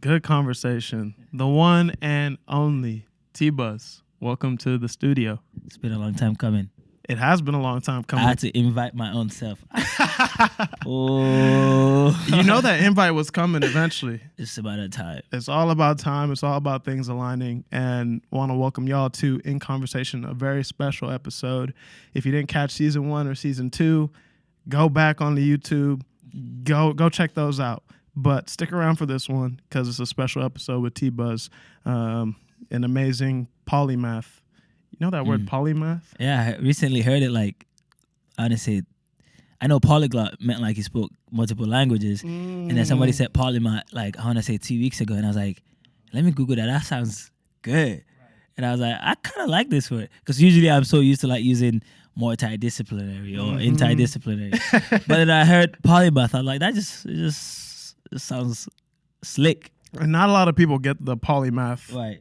Good conversation. The one and only Tbuzz. Welcome to the studio. It's been a long time coming. It has been a long time coming. I had to invite my own self. Oh. You know that invite was coming eventually. It's about a time. It's all about time. It's all about things aligning. And want to welcome y'all to In Conversation, a very special episode. If you didn't catch season 1 or season 2, go back on the YouTube. Go check those out. But stick around for this one because it's a special episode with Tbuzz, an amazing polymath. You know that word polymath? Yeah, I recently heard it honestly, I know polyglot meant like he spoke multiple languages. And then somebody said polymath, I want to say 2 weeks ago. And I was like, let me Google that. That sounds good. Right. And I was like, I kind of like this word. Because usually I'm so used to using multidisciplinary or interdisciplinary. But then I heard polymath. I was like, that just sounds slick. And not a lot of people get the polymath right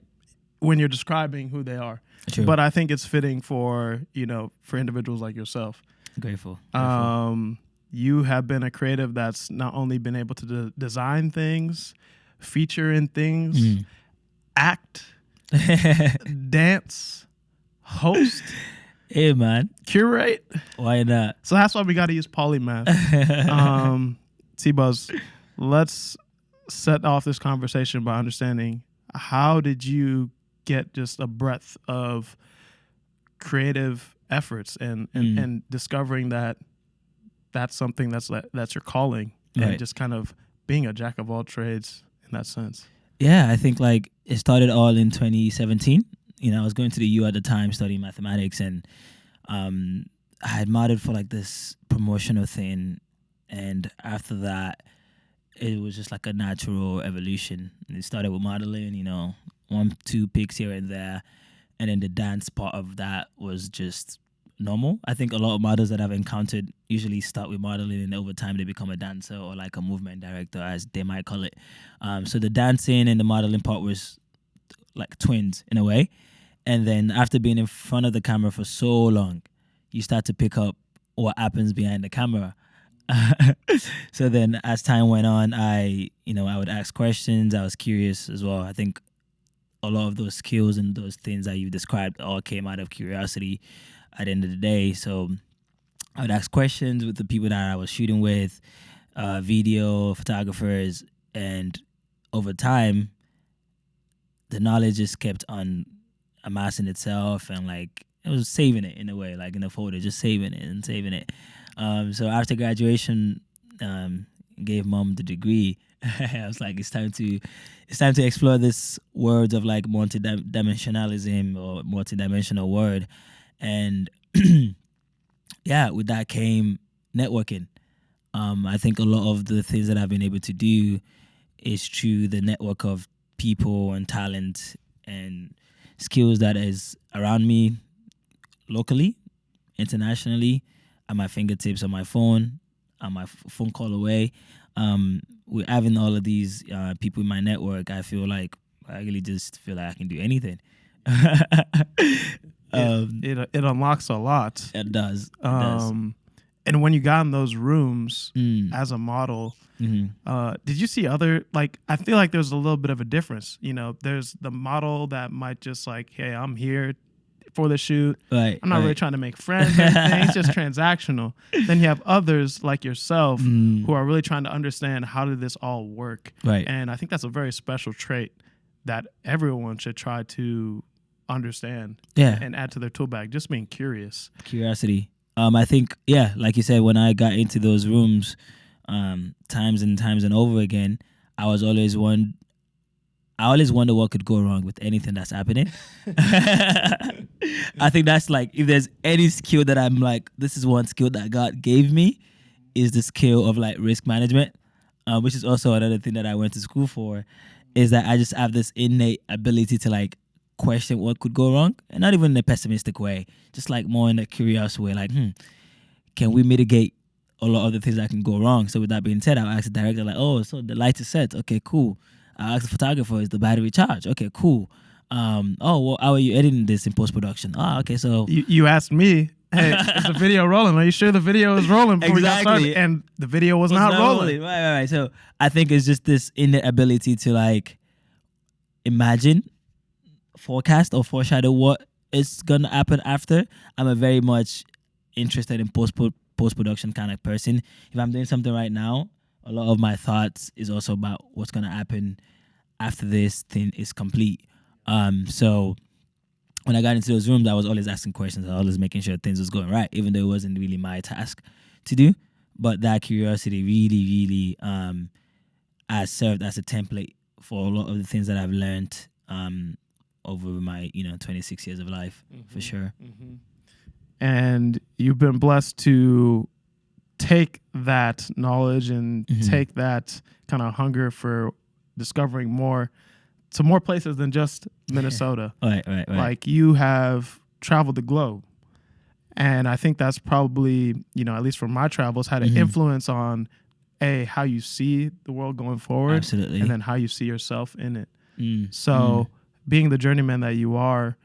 when you're describing who they are. True. But I think it's fitting for individuals like yourself. Grateful. You have been a creative that's not only been able to design things, feature in things, act, dance, host. Hey, man. Curate. Why not? So that's why we got to use polymath. Tbuzz, let's set off this conversation by understanding how did you get just a breadth of creative efforts and discovering that that's something that's your calling, right. And just kind of being a jack of all trades in that sense. Yeah, I think it started all in 2017. I was going to the U at the time studying mathematics, and I had modeled for this promotional thing, and after that it was just a natural evolution. It started with modeling, 1-2 pics here and there, and then the dance part of that was just normal. I think a lot of models that I've encountered usually start with modeling, and over time they become a dancer or a movement director, as they might call it. So the dancing and the modeling part was like twins in a way. And then after being in front of the camera for so long, you start to pick up what happens behind the camera. So then as time went on, I would ask questions. I was curious as well. I think a lot of those skills and those things that you described all came out of curiosity at the end of the day. So I would ask questions with the people that I was shooting with, video photographers, and over time, the knowledge just kept on amassing itself, and it was saving it in a way, in a folder, just saving it and saving it. So after graduation, gave mom the degree. I was like, it's time to explore this world of multidimensionalism or multidimensional word. And yeah, with that came networking. I think a lot of the things that I've been able to do is through the network of people and talent and skills that is around me locally, internationally, at my fingertips, on my phone, on my phone call away. With having all of these people in my network, I really just feel like I can do anything. It unlocks a lot. It does. And when you got in those rooms as a model, did you see other, I feel like there's a little bit of a difference. There's the model that might just hey, I'm here for the shoot. Right, I'm not really trying to make friends or anything. It's just transactional. Then you have others like yourself who are really trying to understand how did this all work. Right. And I think that's a very special trait that everyone should try to understand and add to their tool bag. Just being curious. Curiosity. I think, like you said, when I got into those rooms times and times and over again, I always wonder what could go wrong with anything that's happening. I think that's if there's any skill that I'm this is one skill that God gave me, is the skill of risk management, which is also another thing that I went to school for, is that I just have this innate ability to question what could go wrong, and not even in a pessimistic way, just more in a curious way, can we mitigate a lot of the things that can go wrong? So with that being said, I'll ask the director so the light is set, okay, cool. I'll ask the photographer, is the battery charged? Okay, cool. How are you editing this in post-production? Okay, so you asked me Hey, is the video rolling? Are you sure the video is rolling before we got Exactly. started? And the video was not rolling. Right. So I think it's just this innate ability to like imagine, forecast, or foreshadow what is gonna happen after. I'm a very much interested in post production kind of person. If I'm doing something right now, a lot of my thoughts is also about what's gonna happen after this thing is complete. So when I got into those rooms, I was always asking questions. I was always making sure things was going right, even though it wasn't really my task to do. But that curiosity really has served as a template for a lot of the things that I've learned over my 26 years of life, for sure. Mm-hmm. And you've been blessed to take that knowledge and take that kind of hunger for discovering more to more places than just Minnesota. Right. Like you have traveled the globe. And I think that's probably, at least from my travels, had an influence on how you see the world going forward. Absolutely. And then how you see yourself in it. So being the journeyman that you are,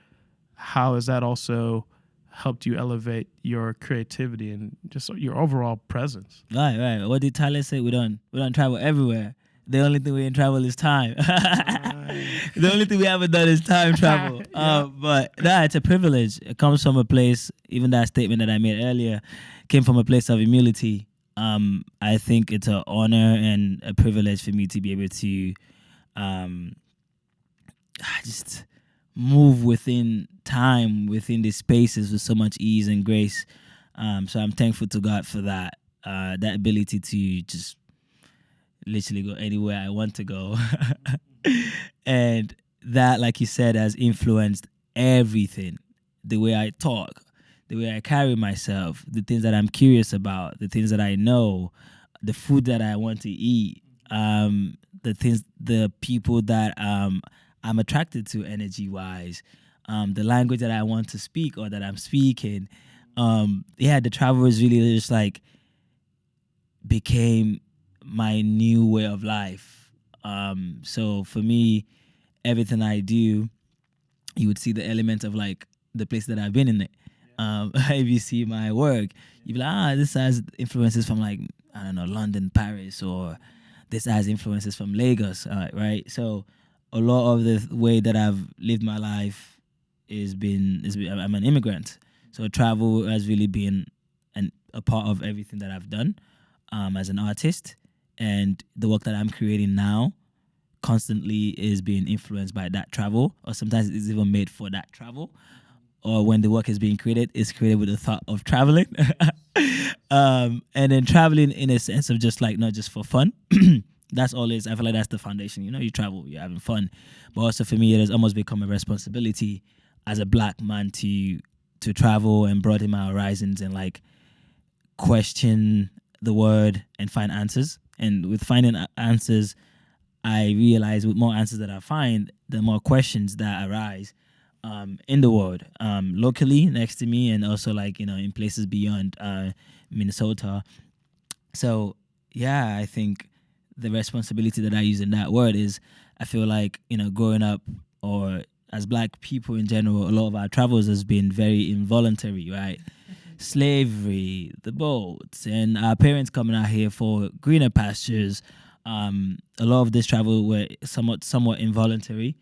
how has that also helped you elevate your creativity and just your overall presence? Right. What did Tyler say? We don't travel everywhere. The only thing we didn't travel is time. The only thing we haven't done is time travel. But it's a privilege. It comes from a place, even that statement that I made earlier, came from a place of humility. I think it's an honor and a privilege for me to be able to just move within time, within these spaces with so much ease and grace. So I'm thankful to God for that. That ability to just literally go anywhere I want to go. And that, like you said, has influenced everything. The way I talk, the way I carry myself, the things that I'm curious about, the things that I know, the food that I want to eat, the people that I'm attracted to energy-wise, the language that I want to speak or that I'm speaking. The travel was really just like became my new way of life. So for me, everything I do, you would see the element of like the place that I've been in it. If you see my work, you'd be like, this has influences from like, I don't know, London, Paris, or this has influences from Lagos, right? So a lot of the way that I've lived my life I'm an immigrant. So travel has really been a part of everything that I've done as an artist. And the work that I'm creating now constantly is being influenced by that travel, or sometimes it's even made for that travel. Or when the work is being created, it's created with the thought of traveling. And then traveling in a sense of just like, not just for fun. That's always, I feel like that's the foundation. You travel, you're having fun. But also for me, it has almost become a responsibility as a black man to travel and broaden my horizons and like question the word and find answers. And with finding answers, I realize with more answers that I find, the more questions that arise in the world, locally next to me, and also like, in places beyond Minnesota. So yeah, I think the responsibility that I use in that word is, I feel like, growing up, or as black people in general, a lot of our travels has been very involuntary, right? Slavery, the boats, and our parents coming out here for greener pastures. A lot of this travel were somewhat involuntary.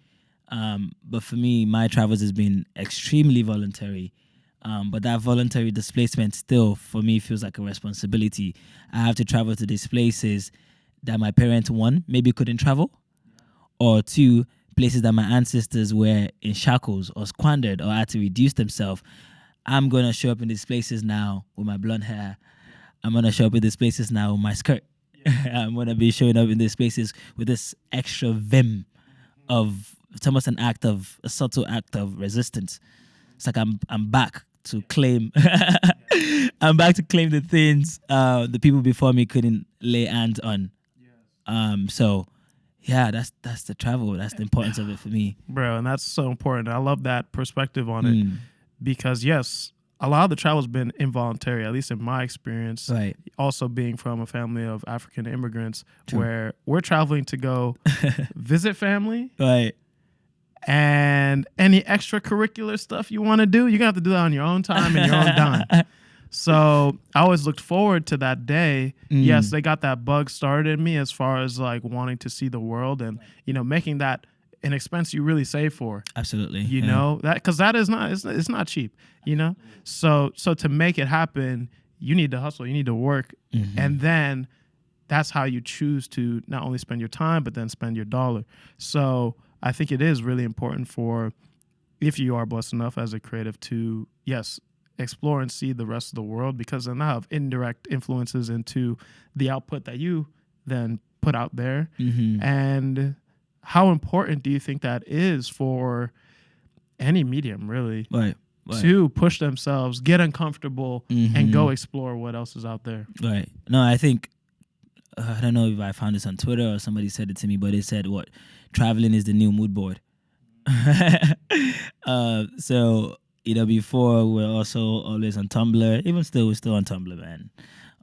But for me, my travels has been extremely voluntary. But that voluntary displacement still, for me, feels like a responsibility. I have to travel to these places that my parents, one, maybe couldn't travel, or two, places that my ancestors were in shackles or squandered or had to reduce themselves. I'm going to show up in these places now with my blonde hair. I'm going to show up in these places now with my skirt. I'm going to be showing up in these places with this extra vim of, it's almost a subtle act of resistance. It's like I'm back to claim, I'm back to claim the things the people before me couldn't lay hands on. So yeah, that's the travel. That's the importance of it for me. Bro, and that's so important. I love that perspective on it. Because yes, a lot of the travel has been involuntary, at least in my experience. Right. Also being from a family of African immigrants, True. where we're traveling to go visit family. Right. And any extracurricular stuff you want to do, you're gonna have to do that on your own time and your own dime. So I always looked forward to that day. Yes, they got that bug started in me as far as like wanting to see the world and making that an expense you really save for. Absolutely. You know that because that is not it's not cheap. So to make it happen, you need to hustle, you need to work, and then that's how you choose to not only spend your time but then spend your dollar. So I think it is really important for, if you are blessed enough as a creative, to explore and see the rest of the world, because then that have indirect influences into the output that you then put out there. And how important do you think that is for any medium, really? Right. To push themselves, get uncomfortable, and go explore what else is out there. Right. No, I think, I don't know if I found this on Twitter or somebody said it to me, but it said traveling is the new mood board. So, before we're also always on Tumblr. Even still, we're still on Tumblr, man.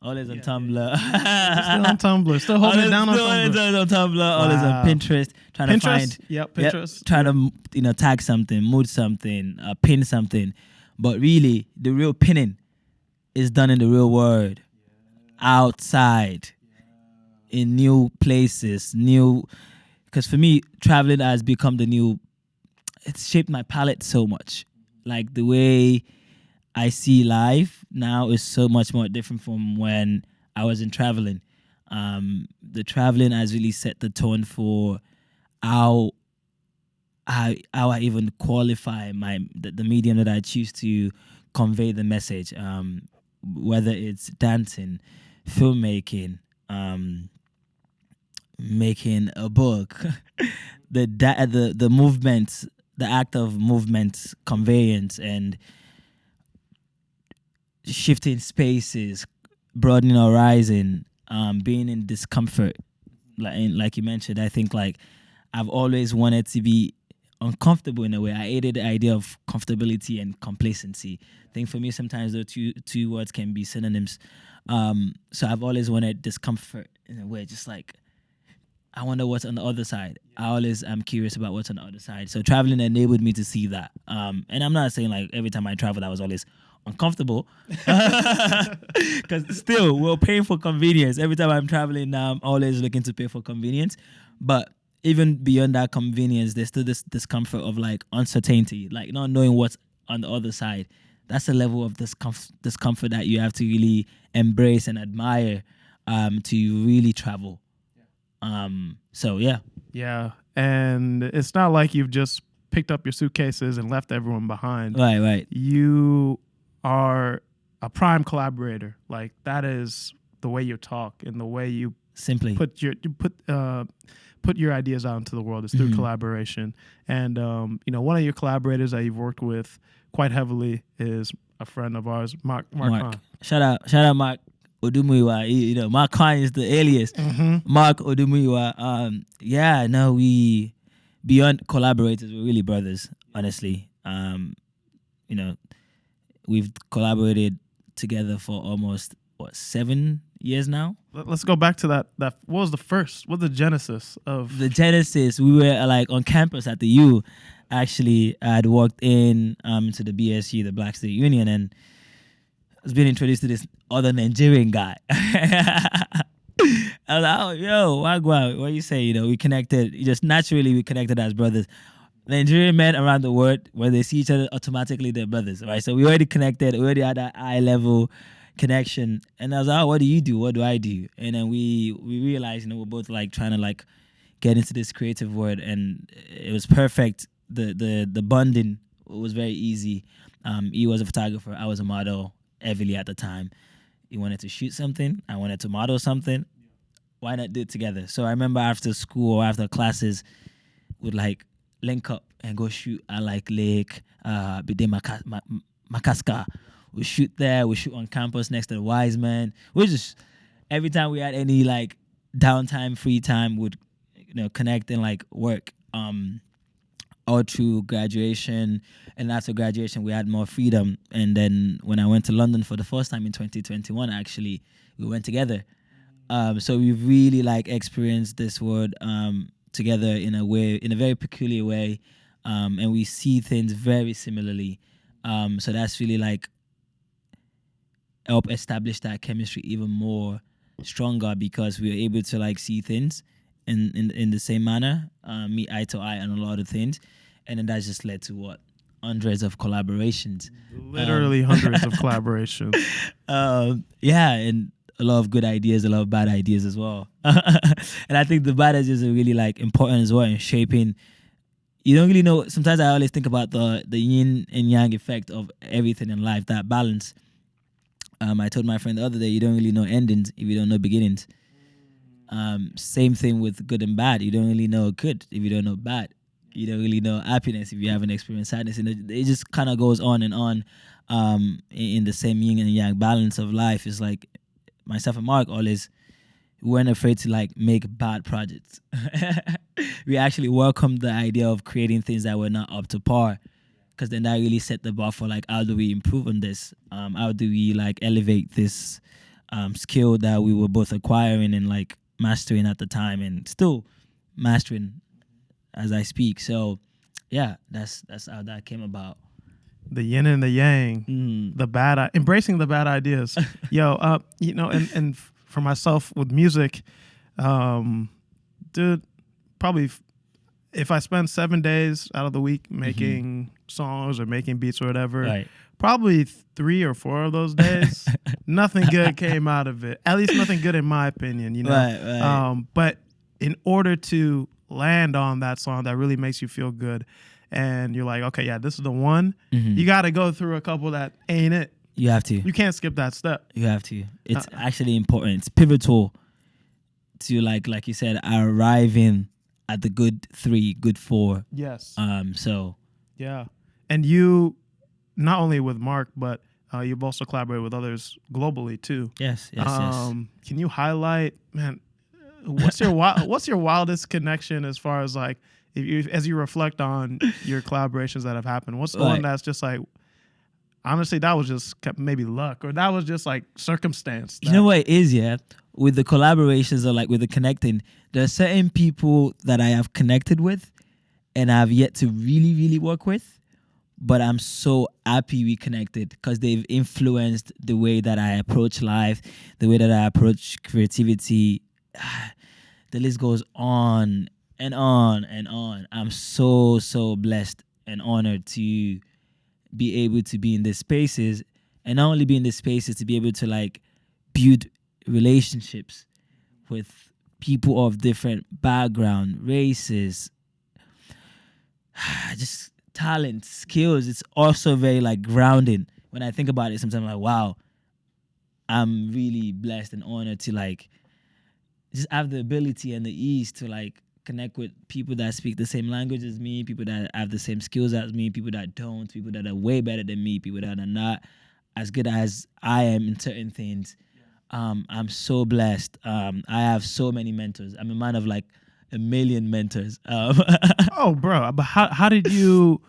Always on Tumblr. Still on Tumblr. Still holding it down on Tumblr. Always on Tumblr. Always on Pinterest. Trying to find. Pinterest. Trying to tag something, mood something, pin something. But really, the real pinning is done in the real world. Outside. In new places. Because for me, traveling has become it's shaped my palette so much. Like the way I see life now is so much more different from when I wasn't traveling. The traveling has really set the tone for how I even qualify the medium that I choose to convey the message. Whether it's dancing, filmmaking, making a book, the movements, the act of movement, conveyance, and shifting spaces, broadening horizon, being in discomfort, like you mentioned. I think I've always wanted to be uncomfortable in a way. I hated the idea of comfortability and complacency. I think for me sometimes the two words can be synonyms. So I've always wanted discomfort in a way, just like I wonder what's on the other side. I always am curious about what's on the other side. So traveling enabled me to see that. And I'm not saying every time I traveled I was always uncomfortable, because still we're paying for convenience. Every time I'm traveling now, I'm always looking to pay for convenience. But even beyond that convenience, there's still this discomfort of uncertainty, not knowing what's on the other side. That's a level of discomfort that you have to really embrace and admire to really travel. So yeah. Yeah. And it's not like you've just picked up your suitcases and left everyone behind. Right. You are a prime collaborator. That is the way you talk and the way you simply put your ideas out into the world is through collaboration. And one of your collaborators that you've worked with quite heavily is a friend of ours, Mark. Shout out Mark Odumuyiwa. Mark Khan is the alias. Mark Odumuyiwa. We beyond collaborators, we're really brothers, honestly. We've collaborated together for almost 7 years now. Let's go back to that. What was the first? What's the genesis of the genesis? We were on campus at the U. Actually, I'd walked in to the BSU, the Black Student Union, and I was being introduced to this other Nigerian guy. I was like, "Oh, yo, Wagwa, what you say?" We connected. Just naturally, we connected as brothers. Nigerian men around the world, when they see each other, automatically they're brothers, right? So we already connected. We already had that eye level connection. And I was like, "Oh, what do you do? What do I do?" And then we realized, we're both trying to get into this creative world, and it was perfect. The bonding was very easy. He was a photographer. I was a model heavily at the time. He wanted to shoot something. I wanted to model something. Why not do it together? So I remember after school or after classes, we'd link up and go shoot at Lake Bide Makaska. We shoot there. We shoot on campus next to the Wise Man. We just every time we had any downtime, free time, would connect and work. All through graduation, and after graduation we had more freedom. And then when I went to London for the first time in 2021, actually we went together. So we've really experienced this world together in a way, in a very peculiar way. and we see things very similarly. So that's really like help establish that chemistry even more stronger because we are able to like see things in the same manner, meet eye to eye on a lot of things, and then that just led to what hundreds of collaborations, Literally hundreds of collaborations. yeah, and a lot of good ideas, a lot of bad ideas as well. And I think the bad ideas are really like important as well in shaping. You don't really know. Sometimes I always think about the yin and yang effect of everything in life, that balance. I told my friend the other day, you don't really know endings if you don't know beginnings. Same thing with good and bad. You don't really know good if you don't know bad. You don't really know happiness if you haven't experienced sadness. And it just kind of goes on and on in the same yin and yang balance of life. Is like myself and Mark always weren't afraid to like make bad projects. We actually welcomed the idea of creating things that were not up to par, because then that really set the bar for like how do we improve on this? How do we like elevate this skill that we were both acquiring and like mastering at the time and still mastering as I speak. So yeah, that's how that came about. The yin and the yang, embracing the bad ideas. Yo, and for myself with music, dude, probably if I spend 7 days out of the week making songs or making beats or whatever, Right. probably 3 or 4 of those days, nothing good came out of it. At least nothing good in my opinion, you know. Right. But in order to land on that song that really makes you feel good, and you're like, okay, yeah, this is the one. You got to go through a couple that ain't it. You have to. You can't skip that step. You have to. It's actually important. It's pivotal to like you said, arriving at the good 3, good 4. Yes. So Yeah. And you, not only with Mark, but you've also collaborated with others globally too. yes. Can you highlight, man, what's your wildest connection as far as like, as you reflect on your collaborations that have happened? What's the one that's just like, honestly, that was just maybe luck, or that was just like circumstance? You know what it is, yeah? With the collaborations or like with the connecting, there are certain people that I have connected with and I have yet to really, really work with. But I'm so happy we connected because they've influenced the way that I approach life, the way that I approach creativity. The list goes on and on and on. I'm so, so blessed and honored to be able to be in these spaces, and not only be in these spaces, to be able to like build relationships with people of different background, races, just talent, skills. It's also very like grounding. When I think about it, sometimes I'm like, wow, I'm really blessed and honored to like just have the ability and the ease to like connect with people that speak the same language as me, people that have the same skills as me, people that don't, people that are way better than me, people that are not as good as I am in certain things. I'm so blessed. I have so many mentors. I'm a man of like a million mentors. Oh, bro, but how did you,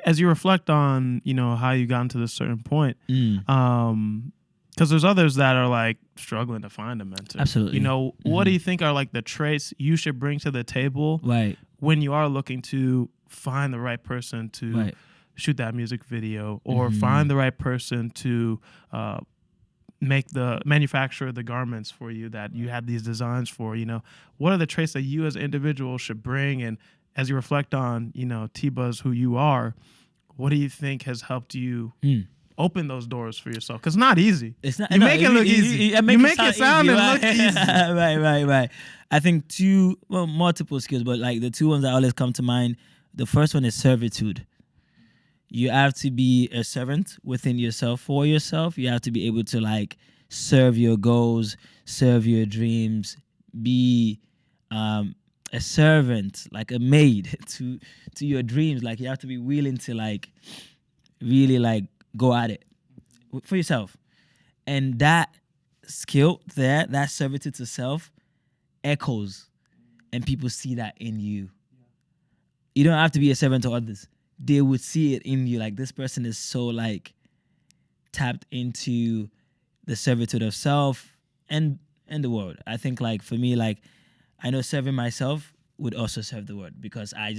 as you reflect on, how you got to this certain point, because there's others that are like struggling to find a mentor. Absolutely. What do you think are like the traits you should bring to the table when you are looking to find the right person to shoot that music video, or find the right person to manufacture the garments for you that you had these designs for? What are the traits that you as an individual should bring? And as you reflect on, Tbuzz, who you are, what do you think has helped you open those doors for yourself? Because it's not easy. It's not. You make it look easy. You make it sound and look easy. Right. I think multiple skills, but like the 2 ones that always come to mind. The first one is servitude. You have to be a servant within yourself, for yourself. You have to be able to like serve your goals, serve your dreams, be a servant, like a maid to your dreams. Like you have to be willing to like really like go at it for yourself. And that skill there, that servitude to self, echoes, and people see that in you. You don't have to be a servant to others. They would see it in you. Like, this person is so like tapped into the servitude of self and the world. I think like for me, like I know serving myself would also serve the world, because I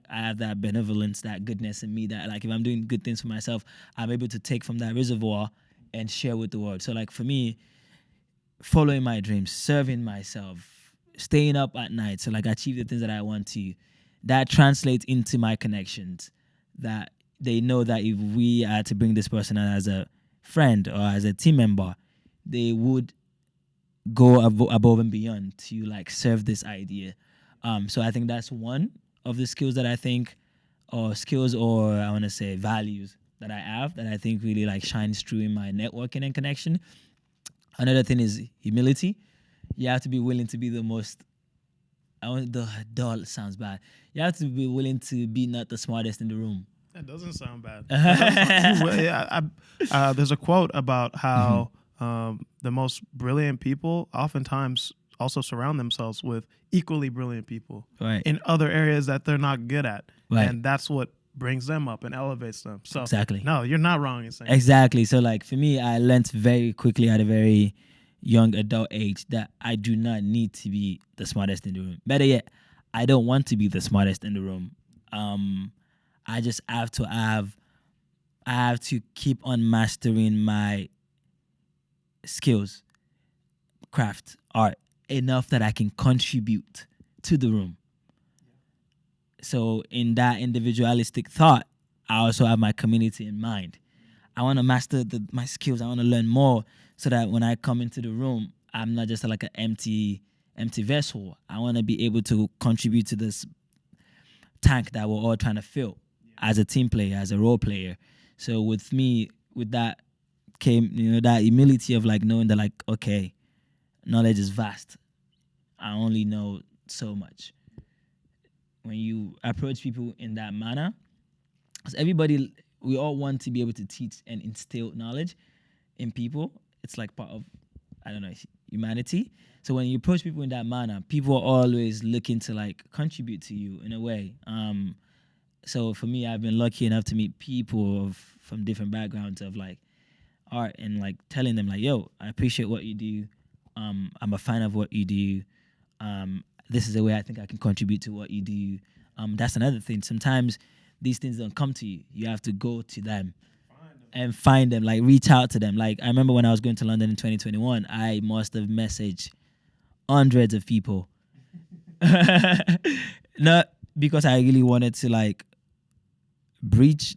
have that benevolence, that goodness in me, that like if I'm doing good things for myself, I'm able to take from that reservoir and share with the world. So like for me, following my dreams, serving myself, staying up at night, so like achieve the things that I want to, that translates into my connections, that they know that if we are to bring this person on as a friend or as a team member, they would go above and beyond to like serve this idea. So I think that's one of the skills that I think, or skills, or I want to say values that I have, that I think really like shines through in my networking and connection. Another thing is humility. You have to be willing to be the most. I want the dull sounds bad. You have to be willing to be not the smartest in the room. That doesn't sound bad. There's a quote about how the most brilliant people oftentimes also surround themselves with equally brilliant people in other areas that they're not good at. Right. And that's what brings them up and elevates them. So exactly. No, you're not wrong in saying exactly. So like for me, I learned very quickly at a very young adult age that I do not need to be the smartest in the room. Better yet, I don't want to be the smartest in the room. I just have to keep on mastering my skills, craft, art, enough that I can contribute to the room. So in that individualistic thought, I also have my community in mind. I want to master my skills. I want to learn more so that when I come into the room, I'm not just like an empty vessel. I want to be able to contribute to this tank that we're all trying to fill as a team player, as a role player. So with me, with that came, that humility of like knowing that like, okay, knowledge is vast. I only know so much. When you approach people in that manner, because everybody, we all want to be able to teach and instill knowledge in people. It's like part of, I don't know, humanity. So when you approach people in that manner, people are always looking to like contribute to you in a way. So for me, I've been lucky enough to meet people from different backgrounds of like art, and like telling them like, yo, I appreciate what you do. I'm a fan of what you do. This is the way I think I can contribute to what you do. That's another thing. Sometimes these things don't come to you. You have to go to them and find them, like reach out to them. Like I remember when I was going to London in 2021, I must have messaged hundreds of people. Not because I really wanted to like breach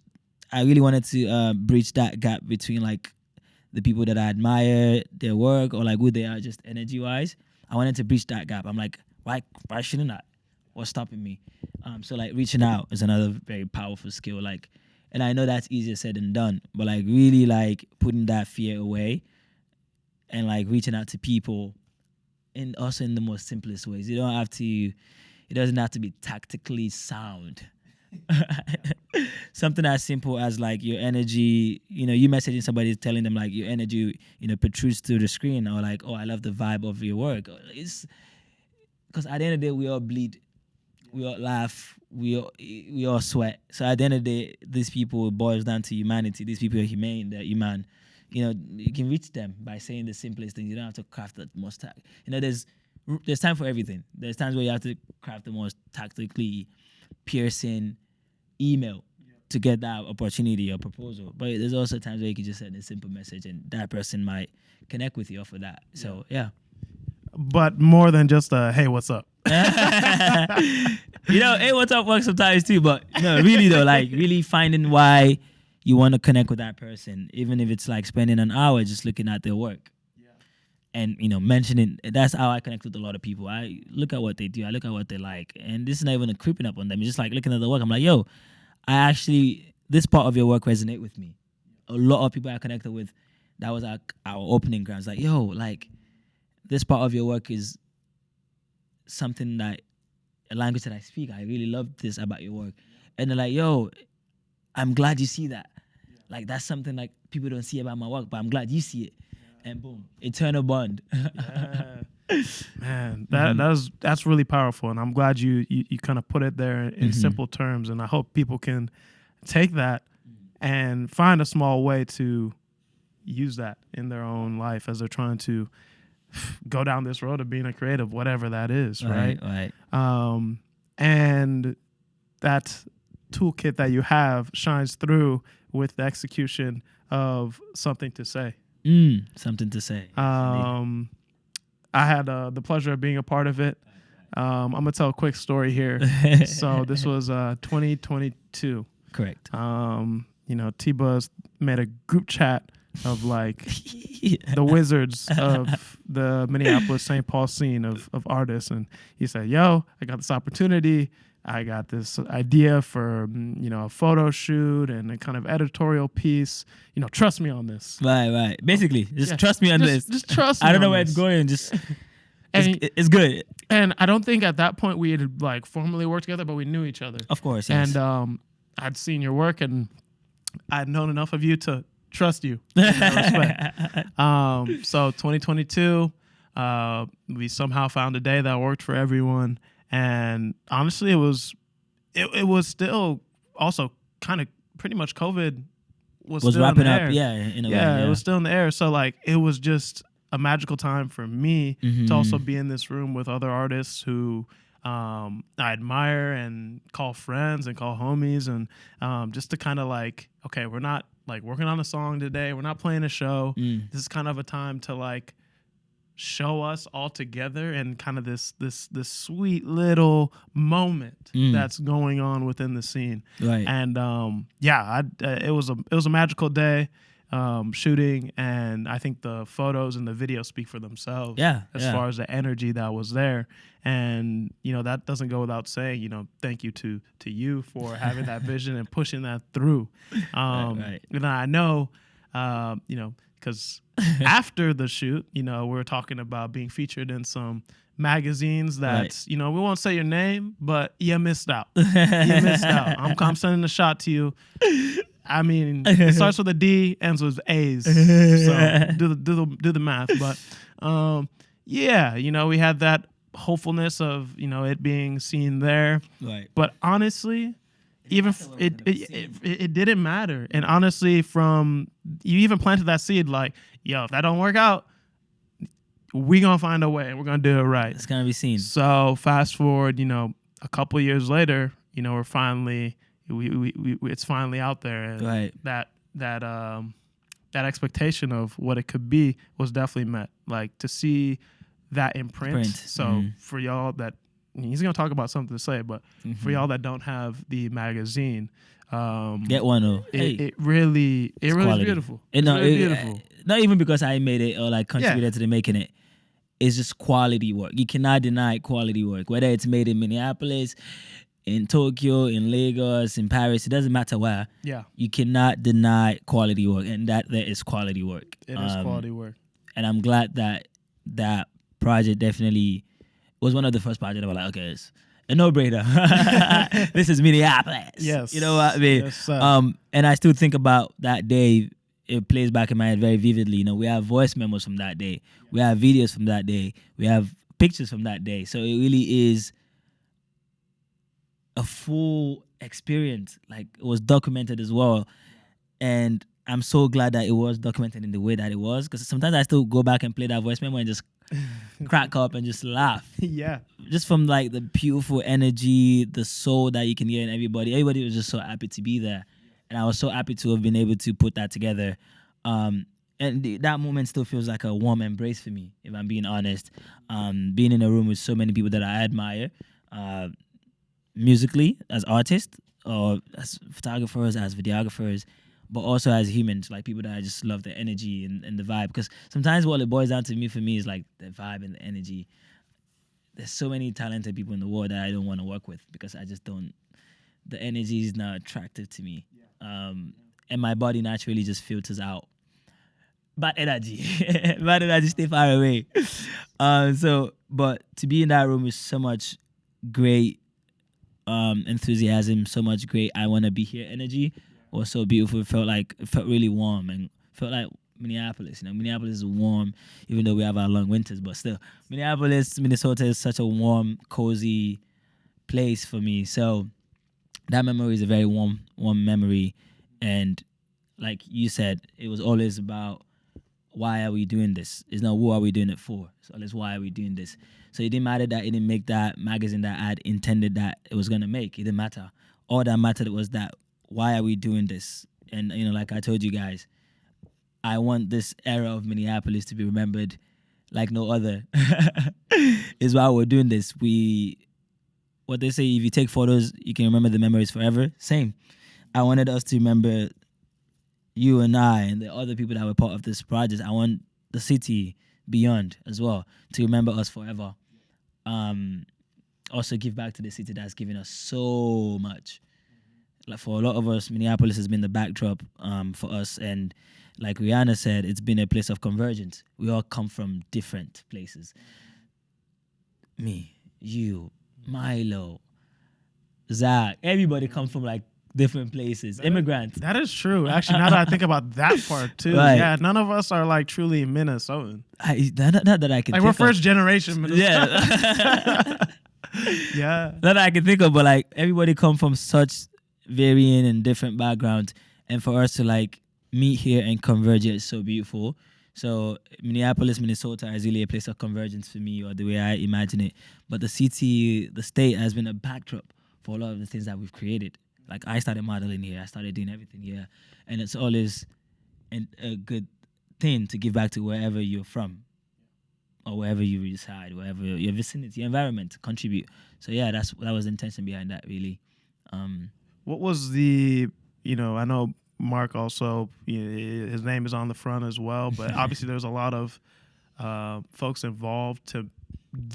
that gap between like the people that I admire their work or like who they are just energy wise. I wanted to breach that gap. I'm like, why shouldn't I? What's stopping me? So like reaching out is another very powerful skill. Like, and I know that's easier said than done, but like really like putting that fear away and like reaching out to people, and also in the most simplest ways. It doesn't have to be tactically sound. Something as simple as like your energy, you messaging somebody telling them like your energy, protrudes through the screen, or like, oh, I love the vibe of your work. It's because at the end of the day, we all bleed, we all laugh, we all sweat. So at the end of the day, these people, it boils down to humanity. These people are humane, they're human. You can reach them by saying the simplest things. You don't have to craft the most there's time for everything. There's times where you have to craft the most tactically piercing email to get that opportunity or proposal. But there's also times where you can just send a simple message and that person might connect with you off of that. So, yeah. But more than just a, hey, what's up? Hey, what's up works sometimes too. But, really though, like really finding why you want to connect with that person, even if it's like spending an hour just looking at their work. And, mentioning, that's how I connect with a lot of people. I look at what they do. I look at what they like. And this is not even a creeping up on them. It's just like looking at the work. I'm like, yo, this part of your work resonate with me. A lot of people I connected with, that was our opening grounds. Like, yo, like, this part of your work is something that, a language that I speak. I really love this about your work. And they're like, yo, I'm glad you see that. Like, that's something like people don't see about my work, but I'm glad you see it. And boom, eternal bond. Man, that's really powerful, and I'm glad you kind of put it there in simple terms, and I hope people can take that and find a small way to use that in their own life as they're trying to go down this road of being a creative, whatever that is, right? Right. and that toolkit that you have shines through with the execution of something to say. Something to say. I had the pleasure of being a part of it. I'm gonna tell a quick story here. So this was 2022. Correct. Tbuzz made a group chat of like the wizards of the Minneapolis St. Paul scene of artists, and he said, "Yo, I got this opportunity. I got this idea for a photo shoot and a kind of editorial piece. Trust me on this." Right. Basically, just trust me on this. Just trust me. I don't know where it's going. Just it's good. And I don't think at that point we had like formally worked together, but we knew each other. Of course, yes. And I'd seen your work, and I'd known enough of you to trust you in that respect. So 2022, we somehow found a day that worked for everyone. And honestly, it was still also kind of pretty much COVID was still wrapping in the up. air. Yeah, in a way, It was still in the air. So like it was just a magical time for me to also be in this room with other artists who I admire and call friends and call homies, and just to kind of like, okay, we're not like working on a song today. We're not playing a show. This is kind of a time to like show us all together and kind of this sweet little moment that's going on within the scene. Right. And it was a magical day shooting, and I think the photos and the video speak for themselves. As far as the energy that was there. And that doesn't go without saying, thank you to you for having that vision and pushing that through. Right. And I know because after the shoot, we were talking about being featured in some magazines that, we won't say your name, but you missed out. You missed out. I'm sending a shot to you. I mean, it starts with a D, ends with A's. So do the math. But we had that hopefulness of, it being seen there. Right. But honestly, even it didn't matter. And honestly, from you even planted that seed, like, yo, if that don't work out, we gonna find a way and we're gonna do it right. It's gonna be seen. So fast forward, a couple years later, we're finally it's finally out there, and right. that expectation of what it could be was definitely met. Like to see that imprint. So for y'all that he's gonna talk about something to say, but for y'all that don't have the magazine, get one. Oh, it really is beautiful. It's really beautiful. Not even because I made it or like contributed to the making it. It's just quality work. You cannot deny quality work, whether it's made in Minneapolis, in Tokyo, in Lagos, in Paris. It doesn't matter where. Yeah, you cannot deny quality work, and that there is quality work. It is quality work, and I'm glad that project definitely was one of the first projects I was like, okay, it's a no-brainer. This is Minneapolis. Yes. You know what I mean? Yes, sir. And I still think about that day. It plays back in my head very vividly. We have voice memos from that day. We have videos from that day. We have pictures from that day. So it really is a full experience. Like, it was documented as well. And I'm so glad that it was documented in the way that it was, because sometimes I still go back and play that voice memo and just crack up and just laugh. Yeah. Just from like the beautiful energy, the soul that you can hear in everybody. Everybody was just so happy to be there. And I was so happy to have been able to put that together. And that moment still feels like a warm embrace for me, if I'm being honest. Being in a room with so many people that I admire, musically, as artists, or as photographers, as videographers, but also as humans, like people that I just love the energy and the vibe. Because sometimes what it boils down to for me is like the vibe and the energy. There's so many talented people in the world that I don't want to work with because I just don't, the energy is not attractive to me. And my body naturally just filters out bad energy. Bad energy, stay far away. But to be in that room with so much great enthusiasm, so much great I want to be here energy was so beautiful. It felt really warm and felt like Minneapolis. Minneapolis is warm, even though we have our long winters, but still, Minnesota is such a warm, cozy place for me. So that memory is a very warm memory. And like you said, it was always about why are we doing this? It's not who are we doing it for. So it's why are we doing this? So it didn't matter that it didn't make that magazine that I had intended that it was gonna make. It didn't matter. All that mattered was that why are we doing this? And like I told you guys, I want this era of Minneapolis to be remembered like no other. Is why we're doing this. What they say, if you take photos, you can remember the memories forever. Same. I wanted us to remember you and I and the other people that were part of this project. I want the city beyond as well to remember us forever. Also give back to the city that's given us so much. Like for a lot of us, Minneapolis has been the backdrop for us, and like Rihanna said, it's been a place of convergence. We all come from different places. Me, you, Milo, Zach, everybody comes from like different places. Immigrants. That is true. Actually, now that I think about that part too, Right. yeah, none of us are like truly Minnesotan. Not that I can Like think we're of. first generation Minnesota. Yeah. Yeah. Not that I can think of, but like everybody come from such varying and different backgrounds, and for us to like meet here and converge is so beautiful. So Minneapolis, Minnesota is really a place of convergence for me, or the way I imagine it. But the city, the state has been a backdrop for a lot of the things that we've created. Like I started modeling here, I started doing everything here, and it's always a good thing to give back to wherever you're from, or wherever you reside, wherever your vicinity, your environment, to contribute. So yeah, that was the intention behind that, really. What was the, I know Mark also, his name is on the front as well, but obviously there's a lot of folks involved to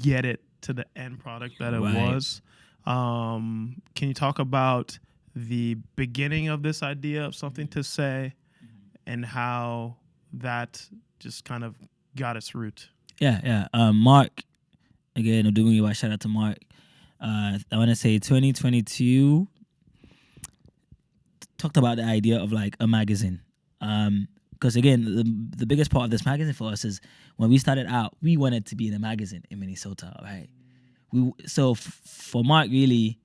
get it to the end product that it Right. was. Can you talk about the beginning of this idea of something to say and how that just kind of got its root? Yeah. Mark, again, I'm doing you a shout out to Mark. I want to say 2022 talked about the idea of like a magazine. Because again, the biggest part of this magazine for us is when we started out, we wanted to be in a magazine in Minnesota, right? For Mark, really,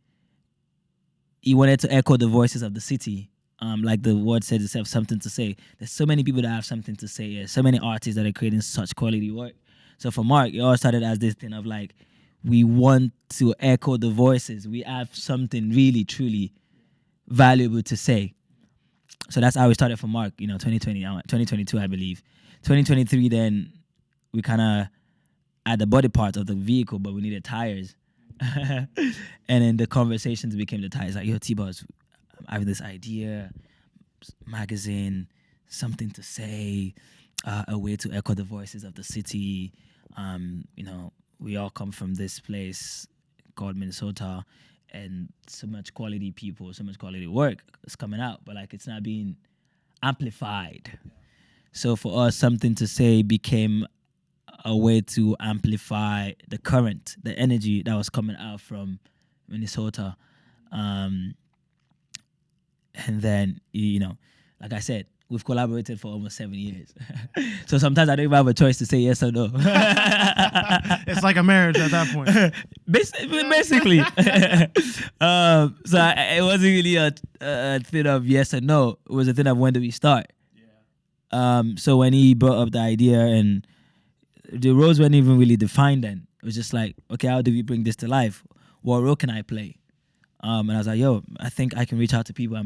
he wanted to echo the voices of the city. Like the word said itself, something to say. There's so many people that have something to say. There's so many artists that are creating such quality work. So for Mark, it all started as this thing of like, we want to echo the voices. We have something really, truly valuable to say. So that's how we started for Mark, 2022, I believe. 2023, then we kind of had the body part of the vehicle, but we needed tires. And then the conversations became the tires. Like, yo, Tbuzz, I have this idea, magazine, something to say, a way to echo the voices of the city. We all come from this place called Minnesota, and so much quality people, so much quality work is coming out, but like it's not being amplified. So for us, something to say became a way to amplify the current, the energy that was coming out from Minnesota. And then, like I said, we've collaborated for almost 7 years. So sometimes I don't even have a choice to say yes or no. It's like a marriage at that point. Basically. It wasn't really a thing of yes or no. It was a thing of when do we start. So when he brought up the idea, and the roles weren't even really defined then. It was just like, okay, how do we bring this to life? What role can I play? And I was like, yo, I think I can reach out to people. I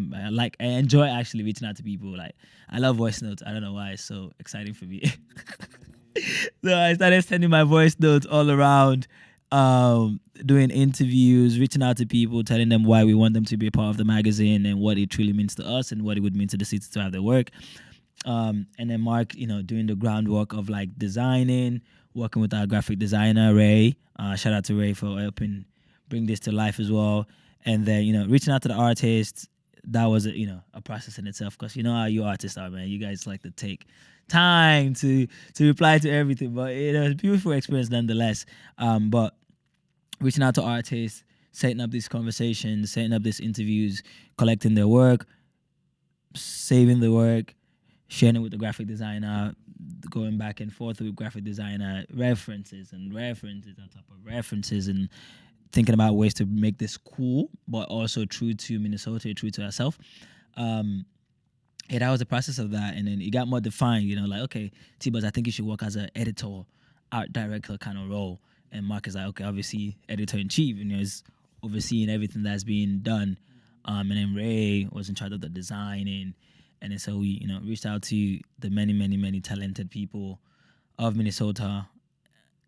enjoy actually reaching out to people. Like, I love voice notes. I don't know why it's so exciting for me. So I started sending my voice notes all around, doing interviews, reaching out to people, telling them why we want them to be a part of the magazine and what it truly means to us and what it would mean to the city to have their work. And then Mark, doing the groundwork of like designing, working with our graphic designer, Ray. Shout out to Ray for helping bring this to life as well. And then, reaching out to the artists, that was, a process in itself. Because you know how you artists are, man. You guys like to take time to reply to everything. But it was a beautiful experience nonetheless. But reaching out to artists, setting up these conversations, setting up these interviews, collecting their work, saving the work, sharing it with the graphic designer, going back and forth with graphic designer, references on top of references, and thinking about ways to make this cool, but also true to Minnesota, true to ourselves. yeah, that was the process of that, and then it got more defined. Like, okay, Tbuzz, I think you should work as an editor, art director kind of role. And Mark is like, okay, obviously editor in chief, and is overseeing everything that's being done. And then Ray was in charge of the design, and then so we reached out to the many, many, many talented people of Minnesota.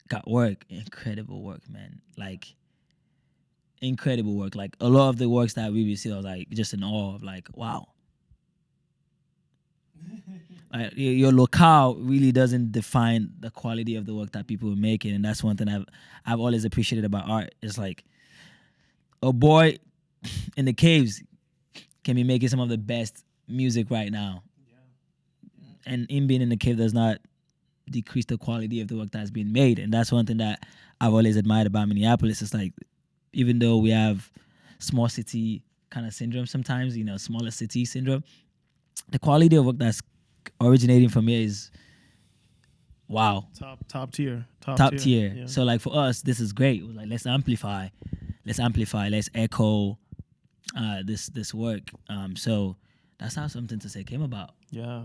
Got work, incredible work, man. Like incredible work. Like a lot of the works that we received, I was like just in awe of like, wow. Your locale really doesn't define the quality of the work that people are making, and that's one thing I've always appreciated about art. It's like a boy in the caves can be making some of the best music right now, and him being in the cave does not decrease the quality of the work that's being made. And that's one thing that I've always admired about Minneapolis. It's like, even though we have small city kind of syndrome sometimes, smaller city syndrome, the quality of work that's originating from here is wow. Top tier. Top tier. Yeah. So like for us, this is great. We're like, let's amplify, let's echo this work. So that's how Something to Say came about. Yeah.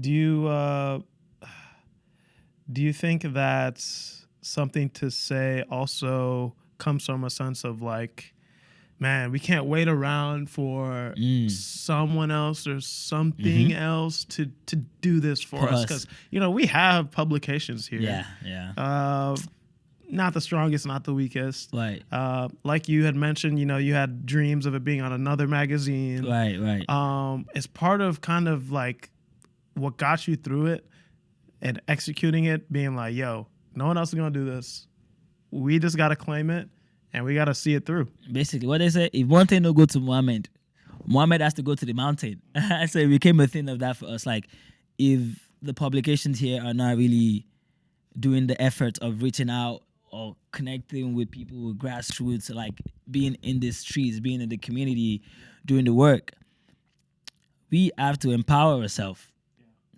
Do you think that Something to Say also comes from a sense of like, man, we can't wait around for someone else or something else to do this for us? Because, we have publications here. Yeah. Not the strongest, not the weakest. Right. Like you had mentioned, you had dreams of it being on another magazine. Right. It's part of kind of like what got you through it and executing it, being like, yo, no one else is going to do this. We just got to claim it. And we got to see it through. Basically, what they say, if one thing don't go to Muhammad has to go to the mountain. So it became a thing of that for us. Like, if the publications here are not really doing the effort of reaching out or connecting with people with grassroots, like being in the streets, being in the community, doing the work, we have to empower ourselves.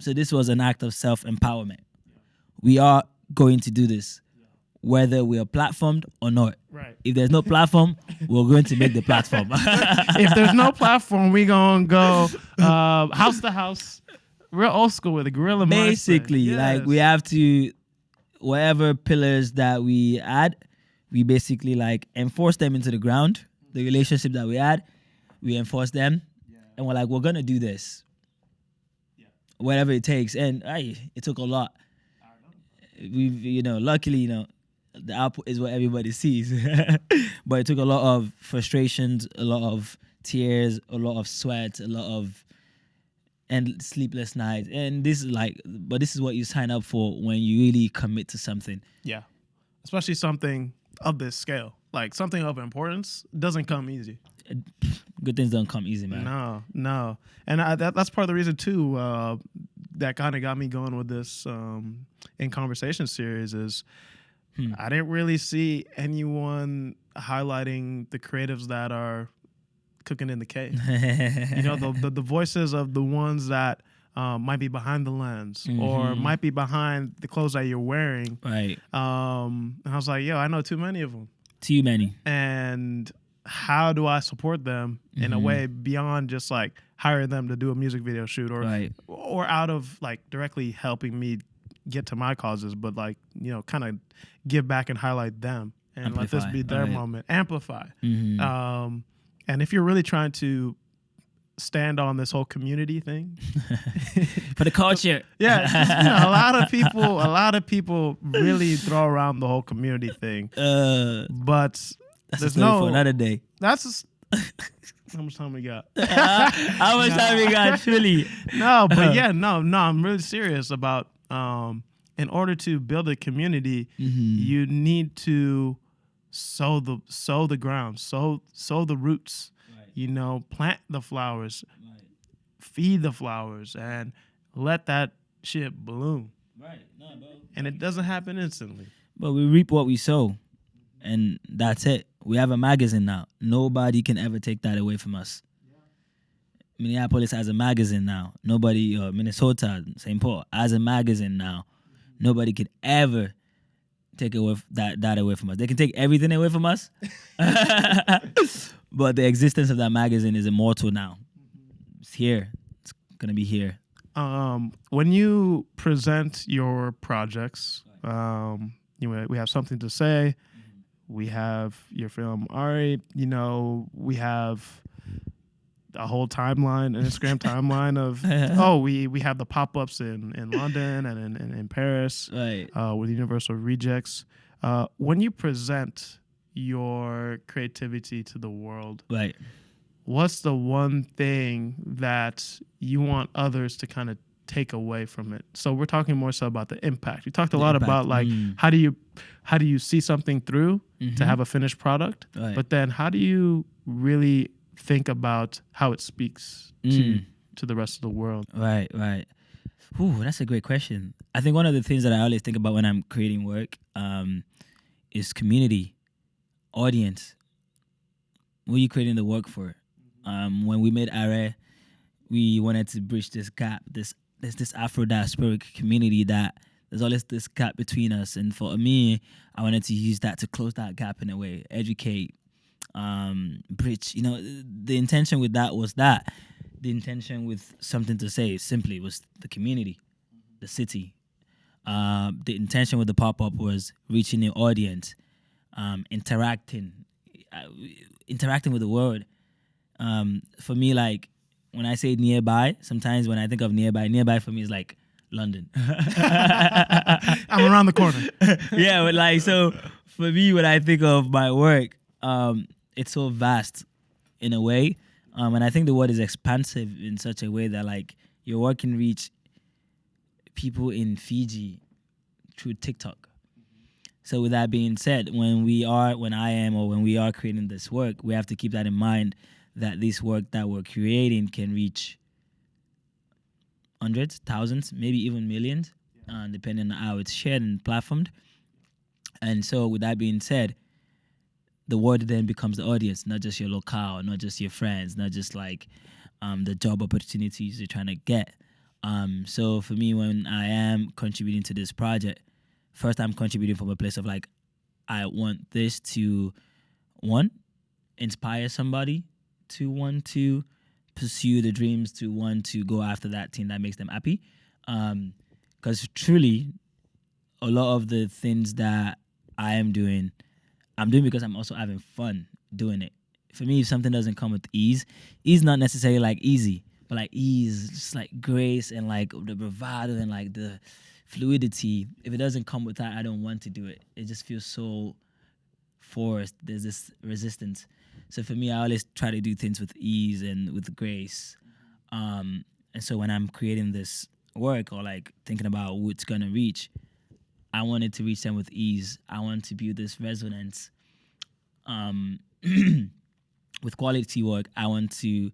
So this was an act of self-empowerment. We are going to do this, whether we are platformed or not. Right. If there's no platform, we're going to make the platform. If there's no platform, we gonna go house to house, real old school with a guerrilla mindset. Basically, like we have to, whatever pillars that we add, we basically like enforce them into the ground. The relationship that we had, we enforce them, and we're like, we're gonna do this, whatever it takes. And it took a lot. We've, luckily, the output is what everybody sees. But it took a lot of frustrations, a lot of tears, a lot of sweat, a lot of and sleepless nights. And this is what you sign up for when you really commit to something. Yeah. Especially something of this scale. Like something of importance doesn't come easy. Good things don't come easy, man. No. And that's part of the reason too, that kind of got me going with this In Conversation series is I didn't really see anyone highlighting the creatives that are cooking in the cave. The voices of the ones that might be behind the lens or might be behind the clothes that you're wearing. Right. And I was like, yo, I know too many of them. Too many. And how do I support them in a way beyond just like hiring them to do a music video shoot or out of like directly helping me get to my causes, but like, kind of give back and highlight them and Amplify. let this be their moment. Amplify. Mm-hmm. And if you're really trying to stand on this whole community thing for the culture, a lot of people really throw around the whole community thing, but that's there's for another day. That's just, how much time we got? How much time we got? Truly. No, but I'm really serious about. In order to build a community, you need to sow the ground, sow the roots. Right. Plant the flowers, feed the flowers, and let that shit bloom. Right. No, bro. And it doesn't happen instantly. But we reap what we sow, and that's it. We have a magazine now. Nobody can ever take that away from us. Minneapolis has a magazine now. Nobody, Minnesota, St. Paul has a magazine now. Nobody could ever take away that away from us. They can take everything away from us, but the existence of that magazine is immortal now. It's here. It's gonna be here. When you present your projects, we have something to say. We have your film Ari. We have a whole timeline, an Instagram timeline of we have the pop-ups in London and in Paris, Right. With Universal Rejects. When you present your creativity to the world, Right. what's the one thing that you want others to kind of take away from it? So we're talking more so about the impact. You talked a lot about like how do you see something through to have a finished product, Right. but then how do you really think about how it speaks to the rest of the world? Right. Ooh, that's a great question. I think one of the things that I always think about when I'm creating work is community, audience. Who are you creating the work for? When we made Are, we wanted to bridge this gap. There's this Afro-diasporic community that there's always this gap between us. And for me, I wanted to use that to close that gap in a way, educate, bridge. The intention with that was that. The intention with something to say simply was the community, the city. The intention with the pop-up was reaching the audience, interacting with the world. For me, like when I say nearby, sometimes when I think of nearby for me is like London. I'm around the corner. Yeah, but like so for me, when I think of my work, it's so vast in a way, and I think the word is expansive in such a way that like your work can reach people in Fiji through TikTok. So with that being said, when we are creating this work, we have to keep that in mind, that this work that we're creating can reach hundreds, thousands, maybe even millions, depending on how it's shared and platformed. And so with that being said, the word then becomes the audience, not just your locale, not just your friends, not just like the job opportunities you're trying to get. So for me, when I am contributing to this project, first I'm contributing from a place of like, I want this to, one, inspire somebody, to want to pursue the dreams, to want to go after that thing that makes them happy. Because truly, a lot of the things that I am doing, I'm doing because I'm also having fun doing it. For me, if something doesn't come with ease not necessarily like easy, but like ease, just like grace and like the bravado and like the fluidity. If it doesn't come with that, I don't want to do it. It just feels so forced. There's this resistance. So for me, I always try to do things with ease and with grace. And so when I'm creating this work or like thinking about who it's gonna reach, I want it to reach them with ease. I want to build this resonance. With quality work, I want the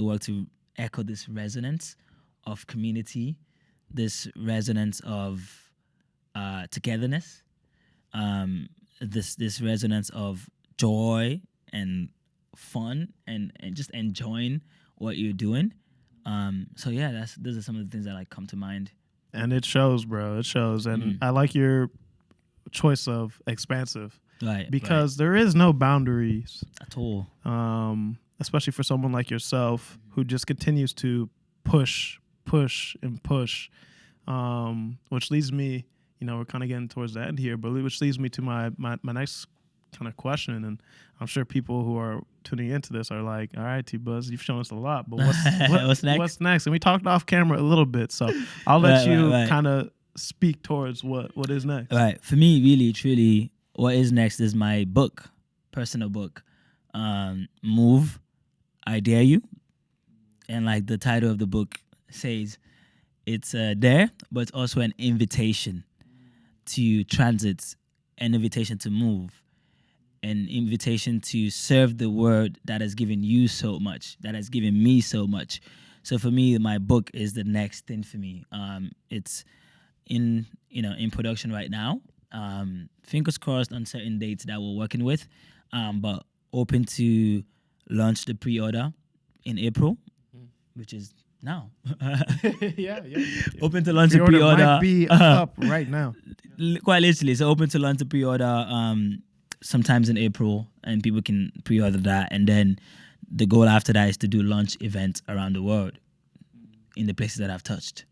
work to echo this resonance of community, this resonance of togetherness, this resonance of joy and fun and just enjoying what you're doing. So yeah, those are some of the things that like come to mind. And it shows, bro. It shows. And I like your choice of expansive. Right. Because there is no boundaries. At all. Especially for someone like yourself who just continues to push, and push. Which leads me, we're kind of getting towards the end here, but which leads me to my next kind of question. And I'm sure people who are tuning into this are like, all right, Tbuzz, you've shown us a lot, but what's next? What's next? And we talked off camera a little bit, so I'll let you kind of speak towards what is next. Right. For me, really, truly, what is next is my book, personal book, Move, I Dare You. And like the title of the book says, it's there, but it's also an invitation to transit, an invitation to move, an invitation to serve the word that has given you so much, that has given me so much. So for me, my book is the next thing for me. It's in production right now. Fingers crossed on certain dates that we're working with, but open to launch the pre-order in April, which is now. yeah. Open to launch the pre-order. Might be up right now. Quite literally. So open to launch the pre-order sometimes in April, and people can pre-order that. And then the goal after that is to do launch events around the world. in the places that I've touched.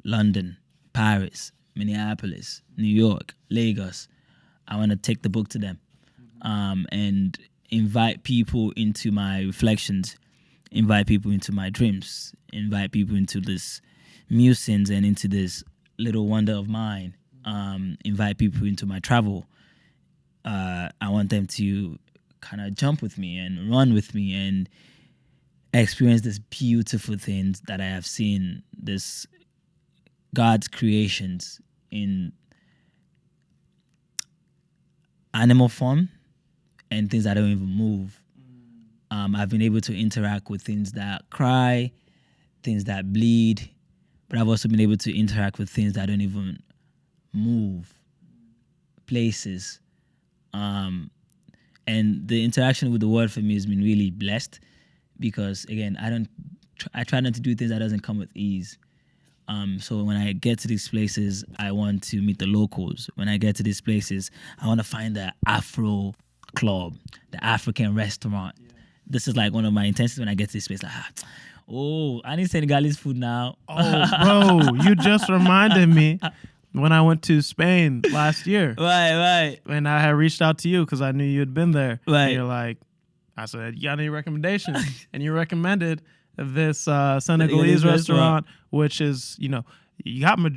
London, Paris, Minneapolis, New York, Lagos. I want to take the book to them and invite people into my reflections, invite people into my dreams, invite people into this musings and into this little wonder of mine, invite people into my travel. I want them to kind of jump with me and run with me and experience this beautiful things that I have seen, this God's creations in animal form and things that don't even move. I've been able to interact with things that cry, things that bleed, but I've also been able to interact with things that don't even move, places. And the interaction with the word for me has been really blessed because, again, I try not to do things that doesn't come with ease. So when I get to these places, I want to meet the locals. When I get to these places, I want to find the Afro club, the African restaurant. Yeah. This is like one of my intentions when I get to this place. Like, I need Senegalese food now. Oh, bro, you just reminded me when I went to Spain last year. Right. And I had reached out to you because I knew you had been there. Right. And you're like, I said, you got any recommendations? And you recommended this Senegalese restaurant, which is,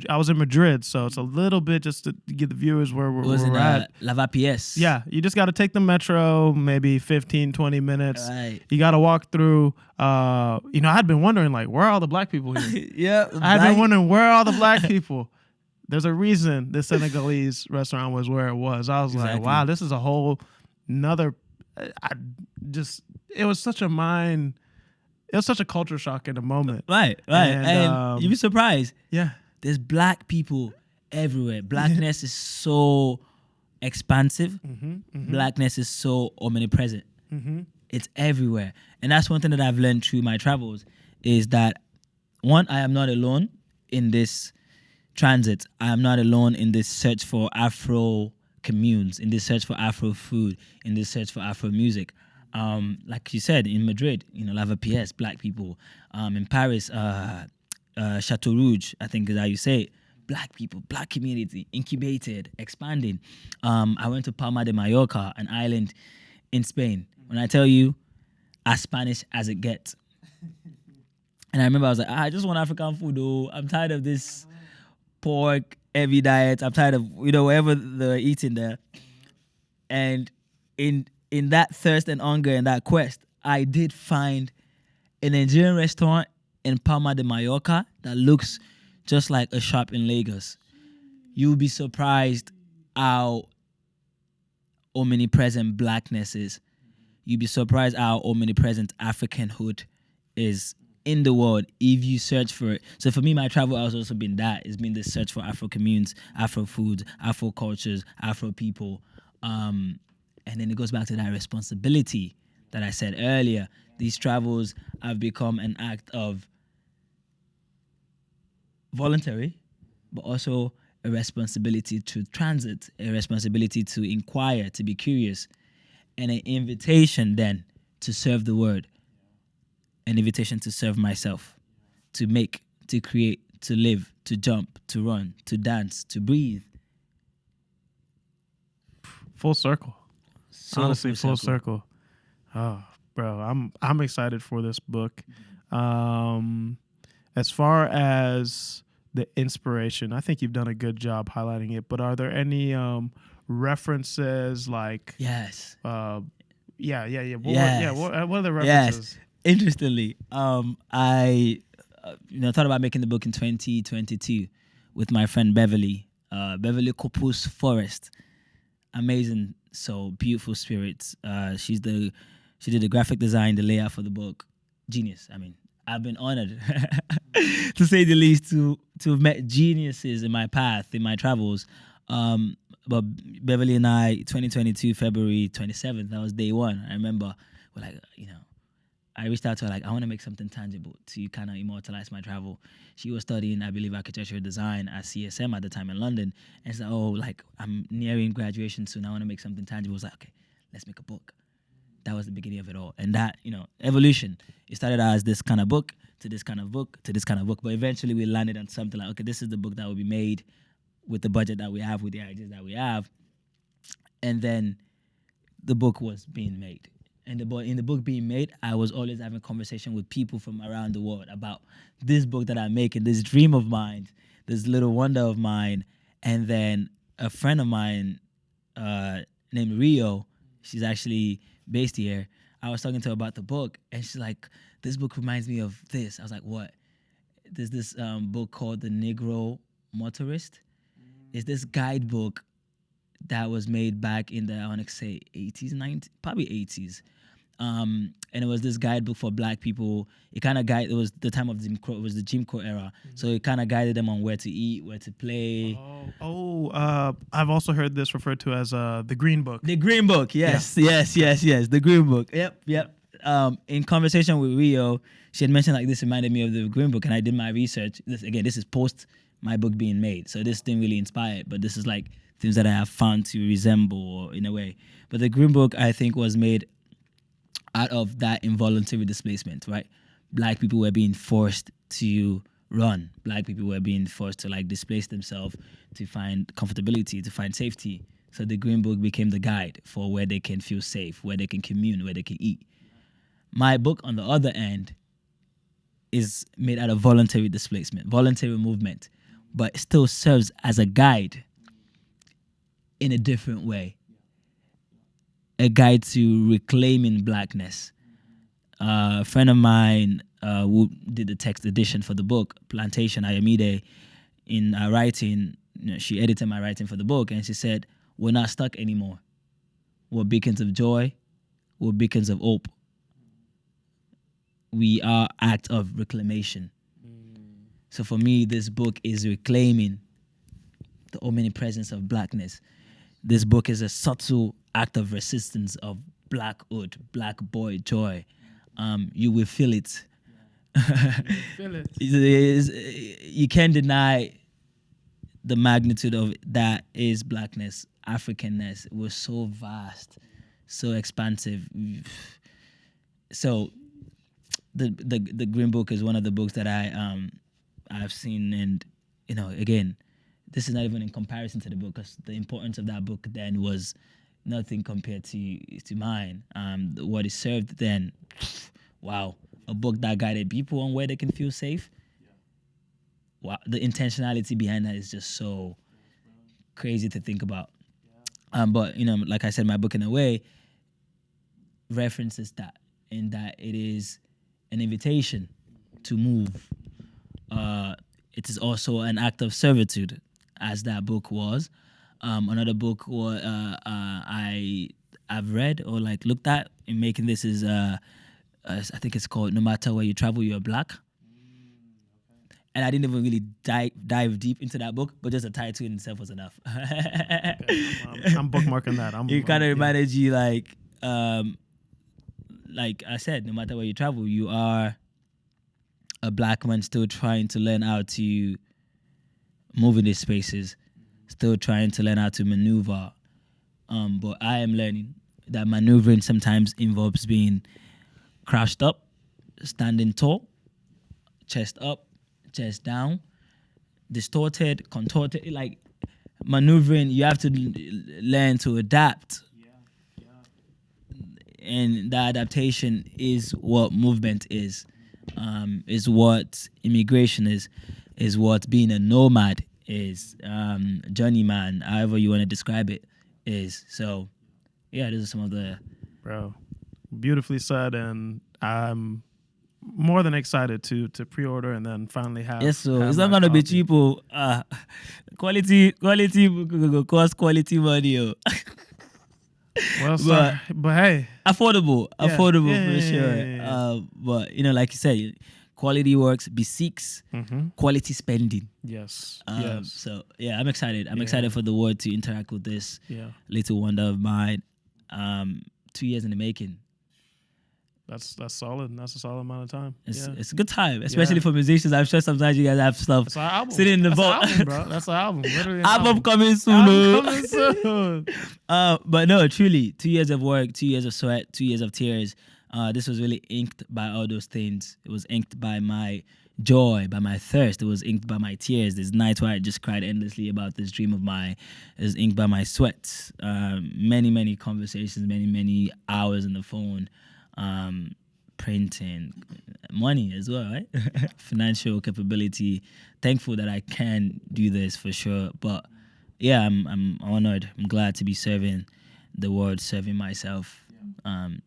I was in Madrid, so it's a little bit just to give the viewers where we're at. Lavapiés. Yeah, you just got to take the metro, maybe 15, 20 minutes. Right. You got to walk through. I had been wondering, like, where are all the black people here? Yeah. I had been wondering, where are all the black people? There's a reason the Senegalese restaurant was where it was. I was like, wow, this is a whole nother. It was such a culture shock in the moment. Right. And you'd be surprised. Yeah. There's black people everywhere. Blackness is so expansive. Blackness is so omnipresent. It's everywhere. And that's one thing that I've learned through my travels is that, one, I am not alone in this transit. I am not alone in this search for Afro communes, in this search for Afro food, in this search for Afro music. Like you said, in Madrid, Lavapiés, black people. In Paris, Chateau Rouge, I think is how you say it. Black people, black community, incubated, expanding. I went to Palma de Mallorca, an island in Spain. When I tell you, as Spanish as it gets. And I remember I was like, I just want African food, though. I'm tired of this pork heavy diet. I'm tired of, whatever they're eating there. And in that thirst and hunger and that quest, I did find a Nigerian restaurant in Palma de Mallorca that looks just like a shop in Lagos. You'll be surprised how omnipresent blackness is. You'll be surprised how omnipresent Africanhood is in the world if you search for it. So for me, my travel has also been that. It's been this search for Afro communes, Afro foods, Afro cultures, Afro people. And then it goes back to that responsibility that I said earlier. These travels have become an act of voluntary, but also a responsibility to transit, a responsibility to inquire, to be curious, and an invitation then to serve the word, an invitation to serve myself, to make, to create, to live, to jump, to run, to dance, to breathe. Full circle. So Honestly, full circle. Oh, bro, I'm excited for this book. As far as the inspiration, I think you've done a good job highlighting it. But are there any references like? Yes. What are the references? Yes. Interestingly, I thought about making the book in 2022 with my friend Beverly Kopus Forest. Amazing, so beautiful spirits. She did the graphic design, the layout for the book. Genius. I mean, I've been honored, to say the least, to have met geniuses in my path, in my travels. But Beverly and I, 2022, February 27th, that was day one. I remember, we're like, I reached out to her like, I want to make something tangible to kind of immortalize my travel. She was studying, I believe, architectural design at CSM at the time in London. And said, I'm nearing graduation soon. I want to make something tangible. I was like, okay, let's make a book. That was the beginning of it all. And that, evolution. It started as this kind of book to this kind of book, to this kind of book. But eventually we landed on something like, okay, this is the book that will be made with the budget that we have, with the ideas that we have. And then the book was being made. And in the book being made, I was always having conversation with people from around the world about this book that I'm making, this dream of mine, this little wonder of mine. And then a friend of mine named Rio, she's actually based here. I was talking to her about the book, and she's like, this book reminds me of this. I was like, what? There's this book called The Negro Motorist. It's this guidebook that was made back in the, I want to say 80s, 90s, probably 80s. And it was this guidebook for black people. It kind of it was the time of Jim Crow, it was the Jim Crow era. So it kind of guided them on where to eat, where to play. I've also heard this referred to as the Green Book. The Green Book, yes, yes, the Green Book. Yep. In conversation with Rio, she had mentioned like this reminded me of the Green Book, and I did my research. This is post my book being made, so this didn't really inspire it, but this is like things that I have found to resemble in a way. But the Green Book, I think, was made out of that involuntary displacement, right? Black people were being forced to run. Black people were being forced to like displace themselves to find comfortability, to find safety. So the Green Book became the guide for where they can feel safe, where they can commune, where they can eat. My book, on the other end, is made out of voluntary displacement, voluntary movement, but it still serves as a guide in a different way. A guide to reclaiming blackness. A friend of mine who did the text edition for the book, Plantation Ayomide, in writing, she edited my writing for the book, and she said, we're not stuck anymore. We're beacons of joy. We're beacons of hope. We are act of reclamation. So for me, this book is reclaiming the omnipresence of blackness. This book is a subtle act of resistance of blackhood, black boy joy. You will feel it. Feel it. You can't deny the magnitude of that is blackness, Africanness. It was so vast, so expansive. So the Green Book is one of the books that I've seen, and again, this is not even in comparison to the book, because the importance of that book then was nothing compared to mine. What it served then, wow, a book that guided people on where they can feel safe. Wow, the intentionality behind that is just so crazy to think about. But like I said, my book in a way references that, in that it is an invitation to move. It is also an act of servitude, as that book was. Another book I've read or like looked at in making this is I think it's called No Matter Where You Travel, You're Black. And I didn't even really dive deep into that book, but just the title in itself was enough. I'm bookmarking that. It kind of reminded you like I said, no matter where you travel, you are a black man still trying to learn how to move in these spaces, still trying to learn how to maneuver. But I am learning that maneuvering sometimes involves being crouched up, standing tall, chest up, chest down, distorted, contorted. Like maneuvering, you have to learn to adapt. And that adaptation is what movement is what immigration is what being a nomad is, journeyman, however you want to describe it, is. So, yeah, these are some of the... Bro, beautifully said, and I'm more than excited to pre-order and then finally have... Yes, so it's not going to be cheap. Quality cost quality money. Well, but hey, affordable yeah, for yeah, sure. yeah. But like you said, quality works beseeks quality spending. Yes. So yeah, I'm excited. I'm excited for the world to interact with this little wonder of mine. 2 years in the making. That's solid. That's a solid amount of time. It's a good time, especially for musicians. I'm sure sometimes you guys have stuff sitting in the vault. That's an album, bro. Album coming soon. But no, truly, 2 years of work, 2 years of sweat, 2 years of tears. This was really inked by all those things. It was inked by my joy, by my thirst. It was inked by my tears. There's nights where I just cried endlessly about this dream of mine. It was inked by my sweats. Many conversations, many hours on the phone, printing, money as well, right? Financial capability. Thankful that I can do this for sure. But yeah, I'm honored. I'm glad to be serving the world, serving myself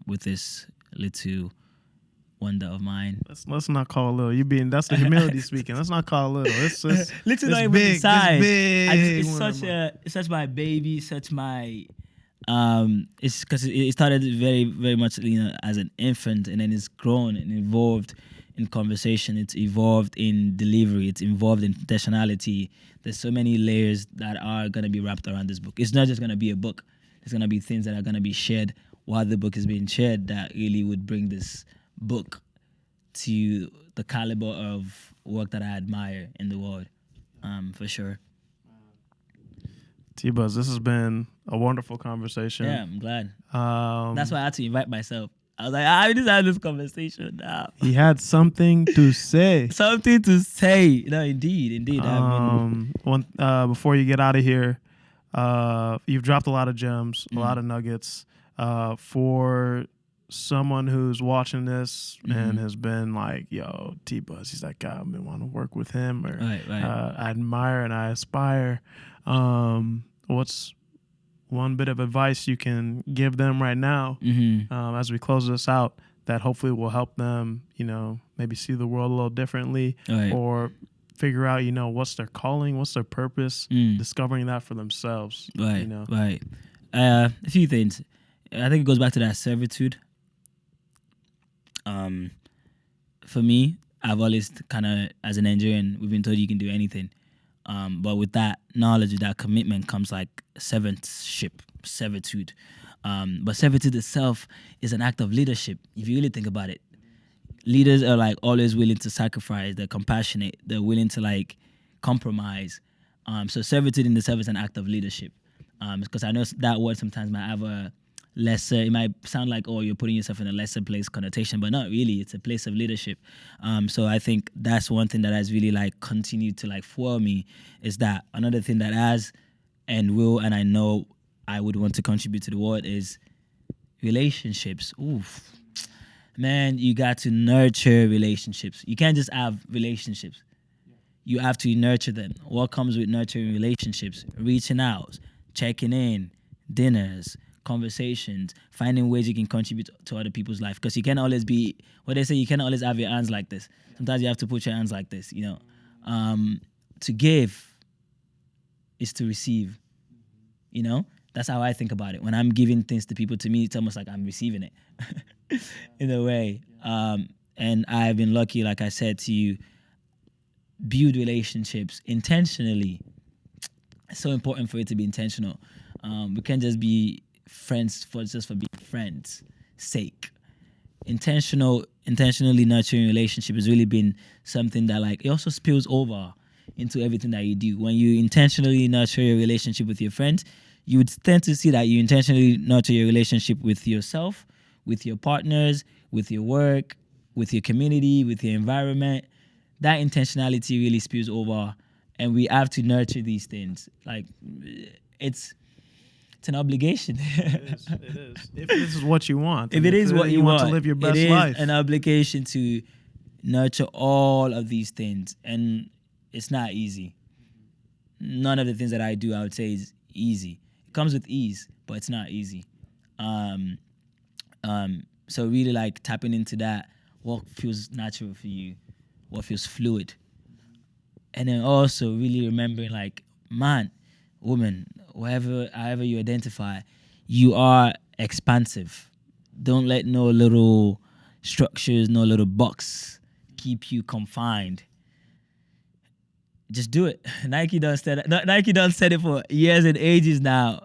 with this little wonder of mine. Let's not call it little. That's the humility speaking. Let's not call it little. It's little it's not even big. the size. It's big. It's such my baby, such my it's because it started very much as an infant, and then it's grown and evolved in conversation. It's evolved in delivery. It's evolved in intentionality. There's so many layers that are gonna be wrapped around this book. It's not just gonna be a book. There's gonna be things that are gonna be shared while the book is being shared that really would bring this book to the caliber of work that I admire in the world, for sure. Tbuzz, this has been a wonderful conversation. Yeah, I'm glad. That's why I had to invite myself. I was like, I just had this conversation now. He had something to say. Something to say. No, indeed. Before you get out of here, you've dropped a lot of gems, a lot of nuggets. For someone who's watching this and has been like, yo, Tbuzz, he's that guy, I've been wanting to work with him, or right. I admire and I aspire. What's one bit of advice you can give them right now as we close this out that hopefully will help them, maybe see the world a little differently, or figure out, what's their calling, what's their purpose, discovering that for themselves. Right. A few things. I think it goes back to that servitude. For me, I've always kind of, as a Nigerian, we've been told you can do anything. But with that knowledge, with that commitment comes like servitude. But servitude itself is an act of leadership. If you really think about it, leaders are like always willing to sacrifice. They're compassionate. They're willing to like compromise. So servitude in itself is an act of leadership. Because I know that word sometimes might have a lesser, it might sound like, oh, you're putting yourself in a lesser place connotation, but not really. It's a place of leadership. So I think that's one thing that has really like continued to like fuel me, is that another thing that has and will, and I know I would want to contribute to the world, is relationships. Oof. Man, you got to nurture relationships. You can't just have relationships. You have to nurture them. What comes with nurturing relationships? Reaching out, checking in, dinners, conversations, finding ways you can contribute to other people's life. Because you can't always be, what they say, you can't always have your hands like this. Sometimes you have to put your hands like this, To give is to receive, That's how I think about it. When I'm giving things to people, to me, it's almost like I'm receiving it in a way. And I've been lucky, like I said to you, build relationships intentionally. It's so important for it to be intentional. We can't just be friends for being friends' sake. Intentionally nurturing relationship has really been something that like it also spills over into everything that you do. When you intentionally nurture your relationship with your friends, you would tend to see that you intentionally nurture your relationship with yourself, with your partners, with your work, with your community, with your environment. That intentionality really spills over, and we have to nurture these things. Like it's an obligation. It is. If this is what you want. If it is what you want to live your best life. life. It is an obligation to nurture all of these things. And it's not easy. None of the things that I do, I would say, is easy. It comes with ease, but it's not easy. So really like tapping into that, what feels natural for you, what feels fluid. And then also really remembering like, man, woman, however you identify, you are expansive. Don't let no little structures, no little box keep you confined. Just do it. Nike done said it for years and ages now.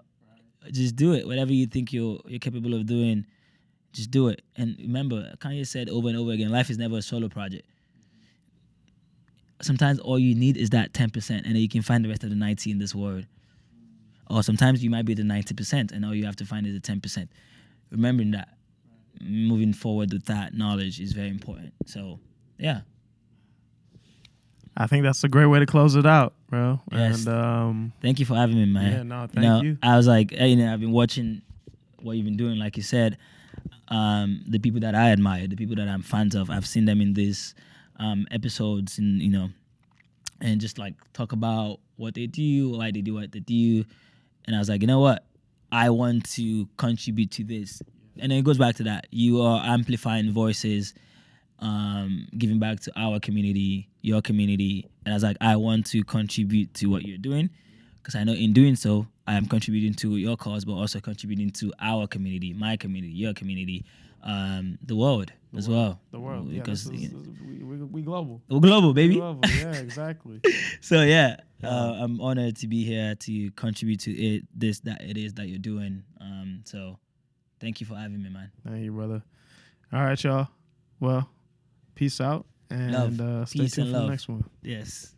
Just do it. Whatever you think you're capable of doing, just do it. And remember, Kanye said over and over again, life is never a solo project. Sometimes all you need is that 10%, and then you can find the rest of the 90 in this world. Or sometimes you might be the 90%, and all you have to find is the 10%. Remembering that. moving forward with that knowledge is very important. So, yeah. I think that's a great way to close it out, bro. Yes. And Thank you for having me, man. yeah, no, thank you. I was like, I've been watching what you've been doing, like you said. The people that I admire, the people that I'm fans of, I've seen them in these episodes, and and just like talk about what they do, why they do what they do, and I was like, you know what, I want to contribute to this, and then it goes back to that. You are amplifying voices, giving back to our community, your community, and I was like, I want to contribute to what you're doing, because I know in doing so, I am contributing to your cause, but also contributing to our community, my community, your community, the world as well. The world, because we global. we're global, baby. We global. Yeah, exactly. So yeah, I'm honored to be here to contribute to it that you're doing. So thank you for having me, man. Thank you, brother. All right, y'all. Well, peace out and Love. stay Peace tuned and for the love. next one. Yes.